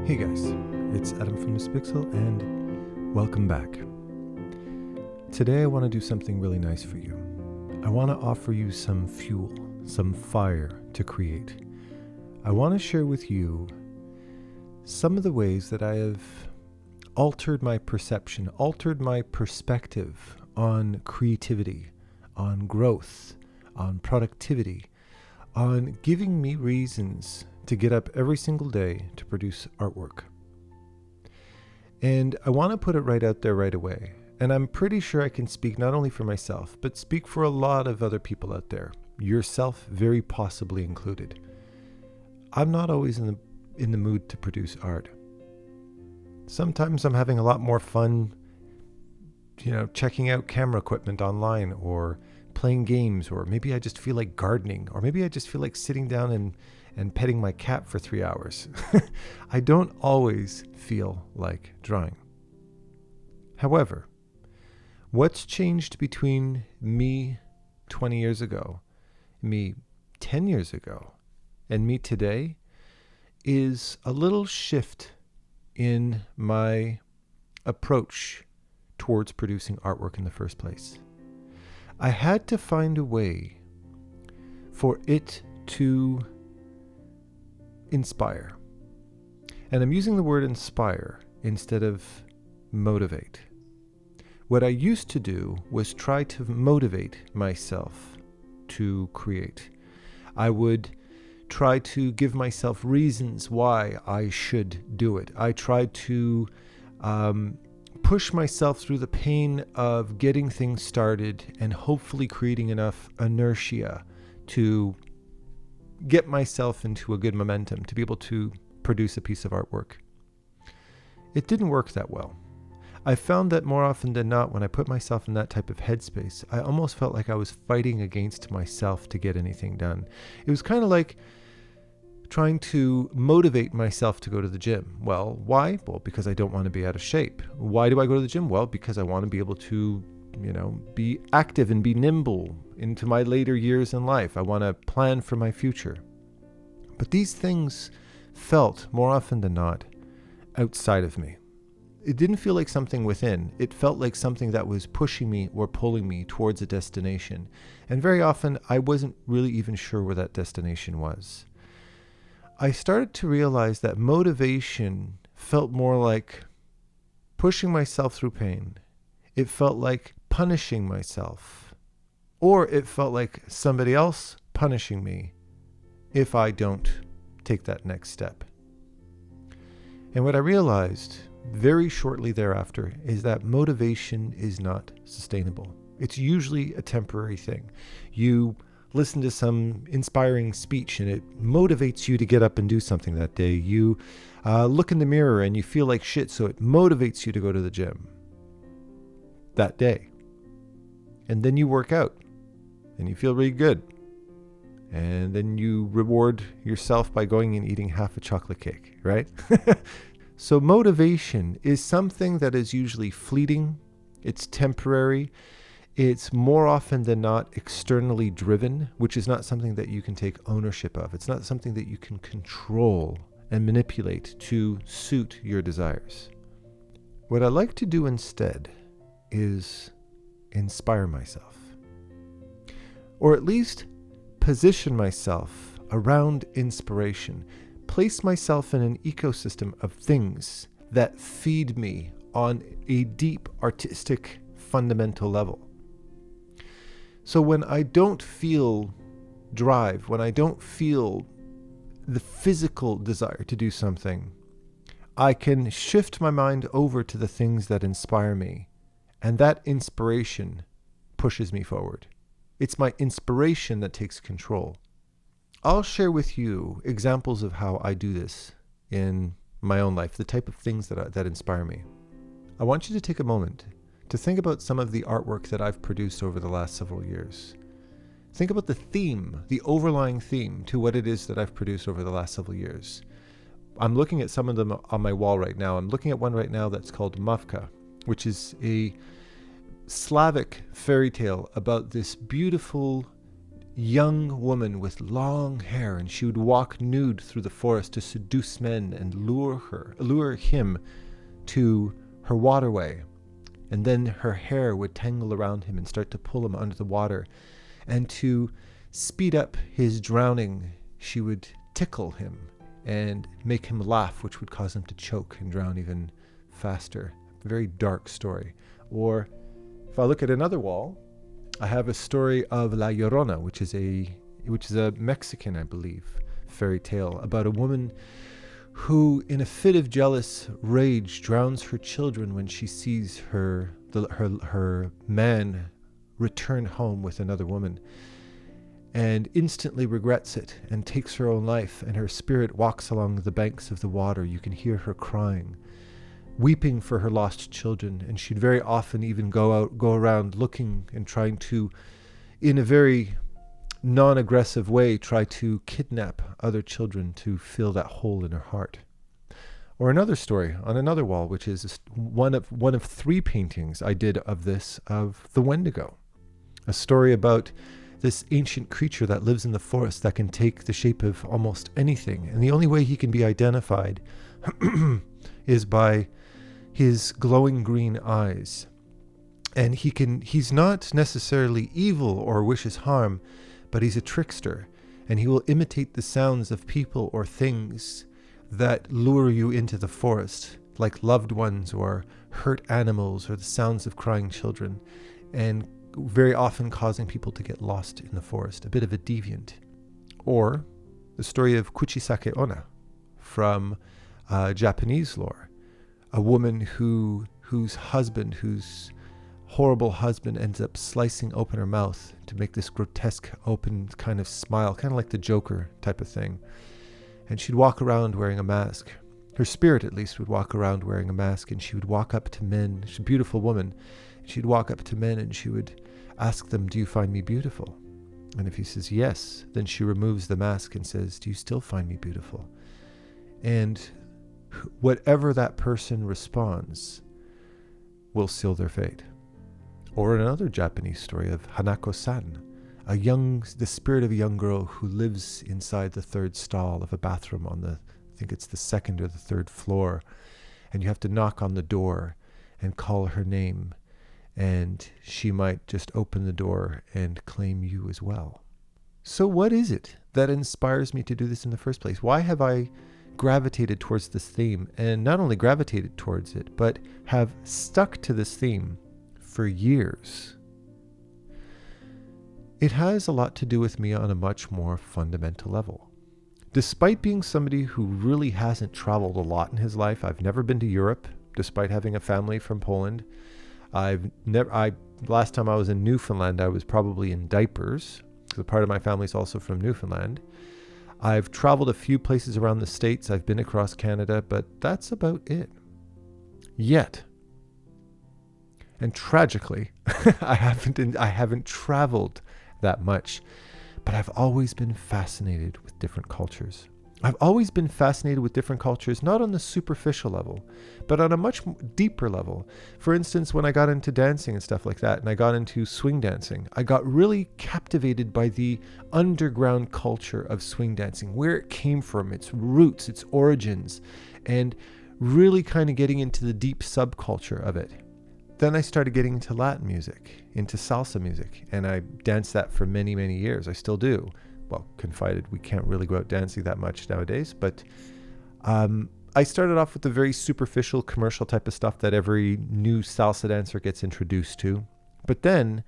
Hey guys, it's Adam from LUCIDPIXUL and welcome back. Today I want to do something really nice for you. I want to offer you some fuel, some fire to create. I want to share with you some of the ways that I have altered my perception, altered my perspective on creativity, on growth, on productivity, on giving me reasons to get up every single day to produce artwork. And I want to put it right out there right away. And I'm pretty sure I can speak not only for myself, but speak for a lot of other people out there, yourself very possibly included. I'm not always in the mood to produce art. Sometimes I'm having a lot more fun, checking out camera equipment online or playing games, or maybe I just feel like gardening, or maybe I just feel like sitting down and petting my cat for 3 hours. I don't always feel like drawing. However, what's changed between me 20 years ago, me 10 years ago, and me today is a little shift in my approach towards producing artwork in the first place. I had to find a way for it to inspire. And I'm using the word inspire instead of motivate. What I used to do was try to motivate myself to create. I would try to give myself reasons why I should do it. I tried to push myself through the pain of getting things started and hopefully creating enough inertia to get myself into a good momentum to be able to produce a piece of artwork. It didn't work that well. I found that more often than not, when I put myself in that type of headspace, I almost felt like I was fighting against myself to get anything done. It was kind of like trying to motivate myself to go to the gym. Well, why? Well, because I don't want to be out of shape. Why do I go to the gym? Well, because I want to be able to, be active and be nimble into my later years in life. I want to plan for my future. But these things felt, more often than not, outside of me. It didn't feel like something within. It felt like something that was pushing me or pulling me towards a destination. And very often, I wasn't really even sure where that destination was. I started to realize that motivation felt more like pushing myself through pain. It felt like punishing myself, or it felt like somebody else punishing me if I don't take that next step. And what I realized very shortly thereafter is that motivation is not sustainable. It's usually a temporary thing. You listen to some inspiring speech and it motivates you to get up and do something that day. You look in the mirror and you feel like shit, so it motivates you to go to the gym that day. And then you work out and you feel really good. And then you reward yourself by going and eating half a chocolate cake, right? So motivation is something that is usually fleeting. It's temporary. It's more often than not externally driven, which is not something that you can take ownership of. It's not something that you can control and manipulate to suit your desires. What I like to do instead is inspire myself, or at least position myself around inspiration, place myself in an ecosystem of things that feed me on a deep artistic fundamental level. So when I don't feel drive, when I don't feel the physical desire to do something, I can shift my mind over to the things that inspire me, and that inspiration pushes me forward. It's my inspiration that takes control. I'll share with you examples of how I do this in my own life, the type of things that inspire me. I want you to take a moment to think about some of the artwork that I've produced over the last several years. Think about the theme, the overlying theme to what it is that I've produced over the last several years. I'm looking at some of them on my wall right now. I'm looking at one right now that's called Mavka, which is a Slavic fairy tale about this beautiful young woman with long hair, and she would walk nude through the forest to seduce men and lure him to her waterway. And then her hair would tangle around him and start to pull him under the water. And to speed up his drowning, she would tickle him and make him laugh, which would cause him to choke and drown even faster. A very dark story. Or if I look at another wall, I have a story of La Llorona, which is a Mexican, I believe, fairy tale about a woman who, in a fit of jealous rage, drowns her children when she sees her man return home with another woman, and instantly regrets it and takes her own life, and her spirit walks along the banks of the water. You can hear her crying, weeping for her lost children, and she'd very often even go around looking and trying to, in a very non-aggressive way, try to kidnap other children to fill that hole in her heart. Or another story on another wall, which is one of 3 paintings I did of this, of the Wendigo, a story about this ancient creature that lives in the forest that can take the shape of almost anything, and the only way he can be identified is by his glowing green eyes. And he's not necessarily evil or wishes harm, but he's a trickster, and he will imitate the sounds of people or things that lure you into the forest, like loved ones or hurt animals or the sounds of crying children, and very often causing people to get lost in the forest, a bit of a deviant. Or the story of Kuchisake Onna from Japanese lore, a woman whose horrible husband ends up slicing open her mouth to make this grotesque open kind of smile, kind of like the Joker type of thing. And she'd walk around wearing a mask. Her spirit, at least, would walk around wearing a mask, and she would walk up to men. She's a beautiful woman. She'd walk up to men and she would ask them, "Do you find me beautiful?" And if he says yes, then she removes the mask and says, "Do you still find me beautiful?" And whatever that person responds will seal their fate. Or another Japanese story of Hanako-san, the spirit of a young girl who lives inside the 3rd stall of a bathroom on I think it's the 2nd or the 3rd floor, and you have to knock on the door and call her name, and she might just open the door and claim you as well. So what is it that inspires me to do this in the first place? Why have I gravitated towards this theme, and not only gravitated towards it, but have stuck to this theme for years? It has a lot to do with me on a much more fundamental level. Despite being somebody who really hasn't traveled a lot in his life, I've never been to Europe, despite having a family from Poland. Last time I was in Newfoundland, I was probably in diapers, because a part of my family is also from Newfoundland. I've traveled a few places around the States. I've been across Canada, but that's about it. Yet, and tragically, I haven't traveled that much, but I've always been fascinated with different cultures. I've always been fascinated with different cultures, not on the superficial level, but on a much deeper level. For instance, when I got into dancing and stuff like that, and I got into swing dancing, I got really captivated by the underground culture of swing dancing, where it came from, its roots, its origins, and really kind of getting into the deep subculture of it. Then I started getting into Latin music, into salsa music, and I danced that for many, many years. I still do. Well, confided, we can't really go out dancing that much nowadays, but I started off with the very superficial commercial type of stuff that every new salsa dancer gets introduced to, but then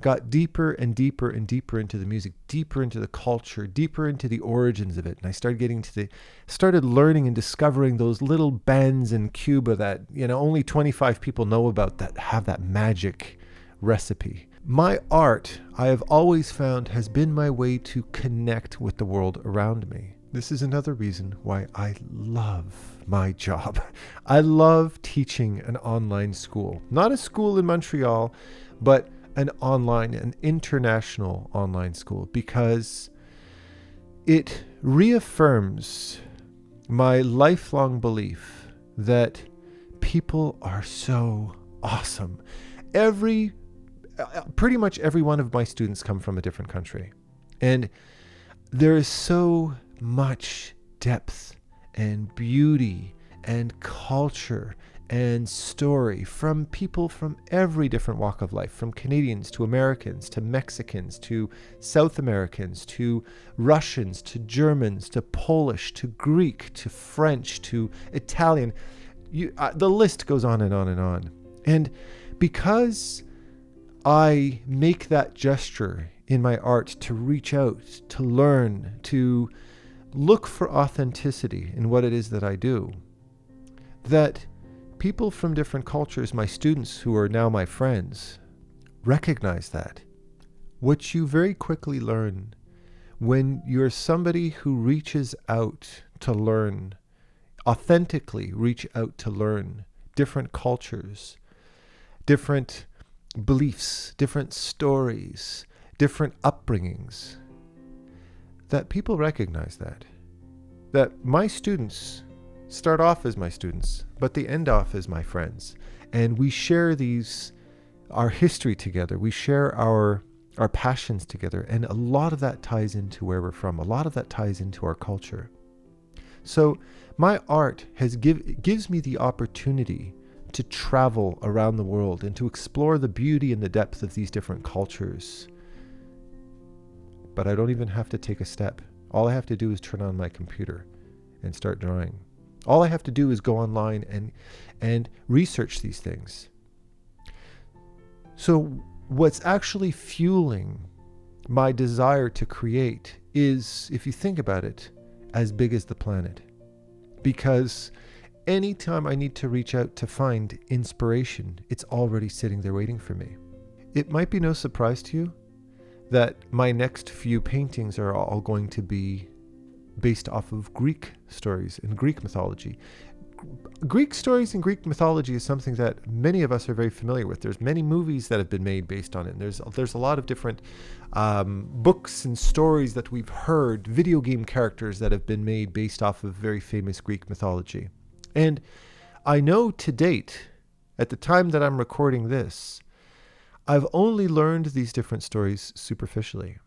got deeper and deeper and deeper into the music, deeper into the culture, deeper into the origins of it. And I started learning and discovering those little bands in Cuba that, only 25 people know about, that have that magic recipe. My art, I have always found, has been my way to connect with the world around me. This is another reason why I love my job. I love teaching an online school. Not a school in Montreal, but an international online school, because it reaffirms my lifelong belief that people are so awesome. Pretty much every one of my students come from a different country. And there is so much depth and beauty and culture and story from people from every different walk of life, from Canadians to Americans to Mexicans to South Americans to Russians to Germans to Polish to Greek to French to Italian. The list goes on and on and on. And because I make that gesture in my art to reach out, to learn, to look for authenticity in what it is that I do, that people from different cultures, my students who are now my friends, recognize that. What you very quickly learn when you're somebody who reaches out to learn, authentically reach out to learn different cultures, different beliefs, different stories, different upbringings, that people recognize that my students start off as my students, but they end off as my friends. And we share our history together. We share our passions together. And a lot of that ties into where we're from. A lot of that ties into our culture. So my art gives me the opportunity to travel around the world and to explore the beauty and the depth of these different cultures. But I don't even have to take a step. All I have to do is turn on my computer and start drawing. All I have to do is go online and research these things. So what's actually fueling my desire to create is, if you think about it, as big as the planet. Because anytime I need to reach out to find inspiration, it's already sitting there waiting for me. It might be no surprise to you that my next few paintings are all going to be based off of Greek stories and Greek mythology. Greek stories and Greek mythology is something that many of us are very familiar with. There's many movies that have been made based on it. And there's a lot of different books and stories that we've heard, video game characters that have been made based off of very famous Greek mythology. And I know to date, at the time that I'm recording this, I've only learned these different stories superficially.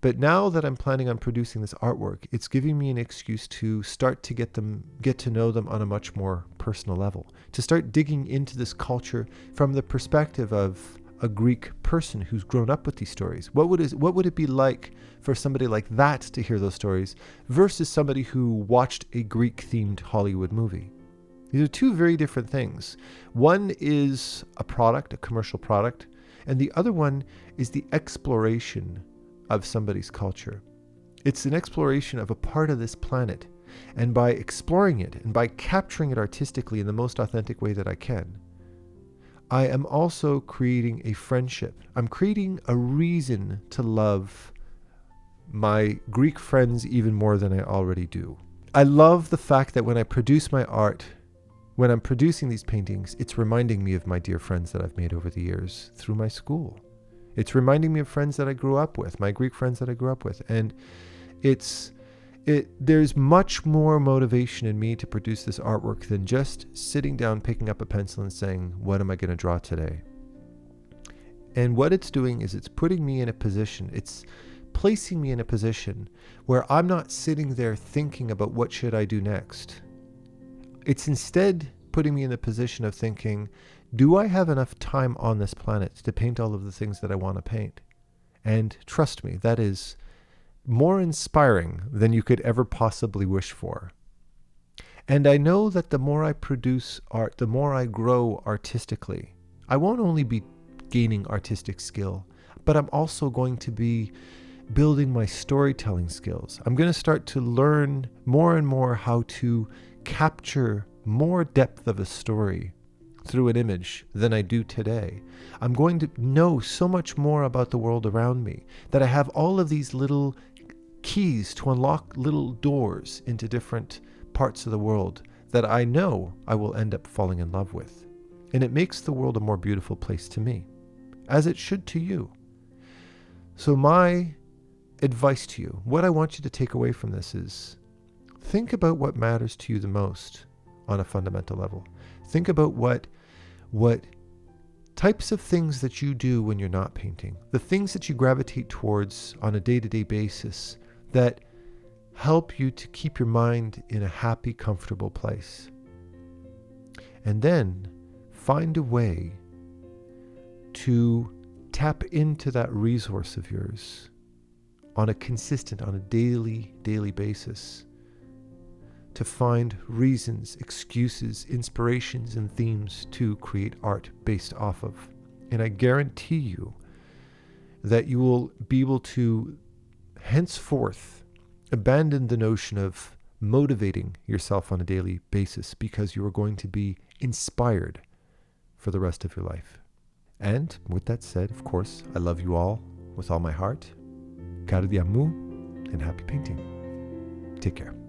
But now that I'm planning on producing this artwork, it's giving me an excuse to start to get to know them on a much more personal level, to start digging into this culture from the perspective of a Greek person who's grown up with these stories. What would it be like for somebody like that to hear those stories versus somebody who watched a Greek-themed Hollywood movie? These are two very different things. One is a product, a commercial product, and the other one is the exploration of somebody's culture. It's an exploration of a part of this planet. And by exploring it and by capturing it artistically in the most authentic way that I can, I am also creating a friendship. I'm creating a reason to love my Greek friends even more than I already do. I love the fact that when I produce my art, when I'm producing these paintings, it's reminding me of my dear friends that I've made over the years through my school. It's reminding me of friends that I grew up with, my Greek friends that I grew up with. And there's much more motivation in me to produce this artwork than just sitting down, picking up a pencil and saying, what am I going to draw today? And what it's doing is it's putting me in a position, it's placing me in a position where I'm not sitting there thinking about what should I do next. It's instead putting me in the position of thinking, do I have enough time on this planet to paint all of the things that I want to paint? And trust me, that is more inspiring than you could ever possibly wish for. And I know that the more I produce art, the more I grow artistically. I won't only be gaining artistic skill, but I'm also going to be building my storytelling skills. I'm going to start to learn more and more how to capture more depth of a story through an image than I do today. I'm going to know so much more about the world around me, that I have all of these little keys to unlock little doors into different parts of the world that I know I will end up falling in love with. And it makes the world a more beautiful place to me, as it should to you. So my advice to you, what I want you to take away from this is, think about what matters to you the most on a fundamental level. Think about what types of things that you do when you're not painting, the things that you gravitate towards on a day-to-day basis that help you to keep your mind in a happy, comfortable place. And then find a way to tap into that resource of yours on a consistent, on a daily basis, to find reasons, excuses, inspirations, and themes to create art based off of. And I guarantee you that you will be able to henceforth abandon the notion of motivating yourself on a daily basis, because you are going to be inspired for the rest of your life. And with that said, of course, I love you all with all my heart. Gardiamu, and happy painting. Take care.